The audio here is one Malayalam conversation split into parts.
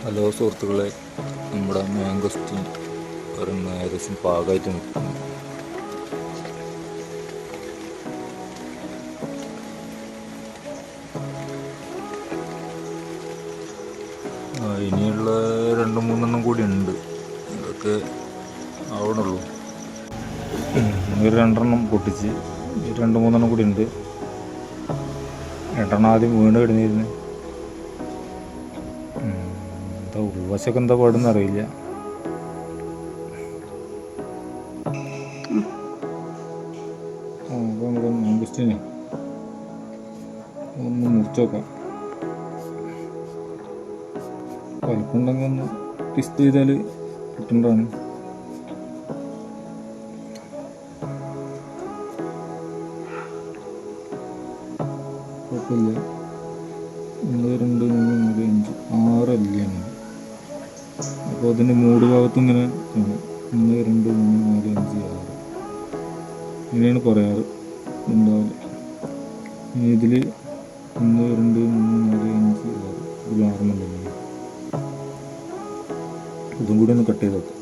ഹലോ സുഹൃത്തുക്കളെ, നമ്മുടെ മാംഗോസ്റ്റിൻ ഒരെണ്ണം ഏകദേശം പാകമായിട്ട് നിൽക്കുന്നു. ഇനിയുള്ള 2-3 കൂടി ഉണ്ട്. അതൊക്കെ ആവണുള്ളൂ. ഒരു 2 പൊട്ടിച്ച് 2-3 കൂടി ഉണ്ട്. 2 ആദ്യം വീണ് കിടന്നിരുന്നു. എന്താ ഉൾവശമൊക്കെ എന്താ പാടെന്ന് അറിയില്ല. അപ്പോൾ നമുക്ക് മാംഗോസ്റ്റിനെ ഒന്ന് മുറിച്ച് നോക്കാം. വലിപ്പമുണ്ടെങ്കിൽ ഒന്ന് ടെസ്റ്റ് ചെയ്താൽ കിട്ടേണ്ടതാണ്. കുഴപ്പമില്ല. 1, 2, 3, 4, 5, 6 അല്ലിയാണ്. അപ്പോൾ അതിൻ്റെ മൂട് ഭാഗത്തും ഇങ്ങനെ കാണാം. 1, 2, 3, 4, 5, 6 ഇങ്ങനെയാണ് പറയാറ് ഉണ്ടാവില്ല. ഇനി ഇതിൽ 1, 2, 3, 4, 5, 6 ഇതിൽ 6 ഉണ്ടല്ലോ. ഇതും കൂടി ഒന്ന് കട്ട് ചെയ്ത് വെക്കാം.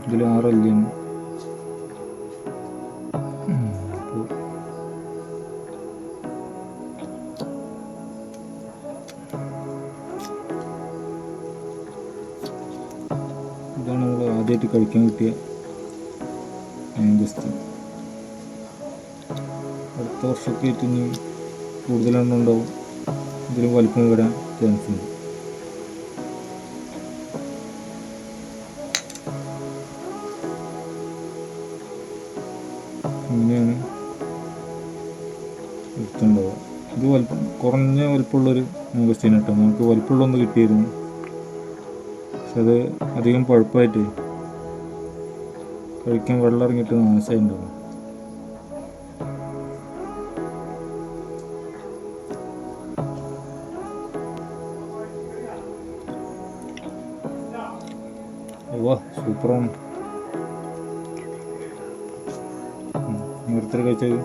ഇതിൽ 6 അല്ലിയാണ്. ഇതാണ് നമ്മൾ ആദ്യമായിട്ട് കഴിക്കാൻ കിട്ടിയ മാംഗോസ്റ്റിൻ. അടുത്ത വർഷമൊക്കെ ആയിട്ട് ഇനി കൂടുതലെണ്ണം ഉണ്ടാവും. ഇതിലും വലിപ്പം വരാൻ ചാൻസ് ഉണ്ട്. ഇങ്ങനെയാണ് എടുത്തുണ്ടാവുക. ഇത് കുറഞ്ഞ വലിപ്പമുള്ളൊരു മാംഗോസ്റ്റിൻ കേട്ടോ. നമുക്ക് വലിപ്പമുള്ളൊന്ന് കിട്ടിയിരുന്നു. പക്ഷെ അത് അധികം പഴുപ്പായിട്ട് കഴിക്കാൻ വെള്ളം ഇറങ്ങിയിട്ട് നാശമായി ഉണ്ടാവും. വാ, സൂപ്പറാണ്. ഓരോരുത്തർ കഴിച്ചത്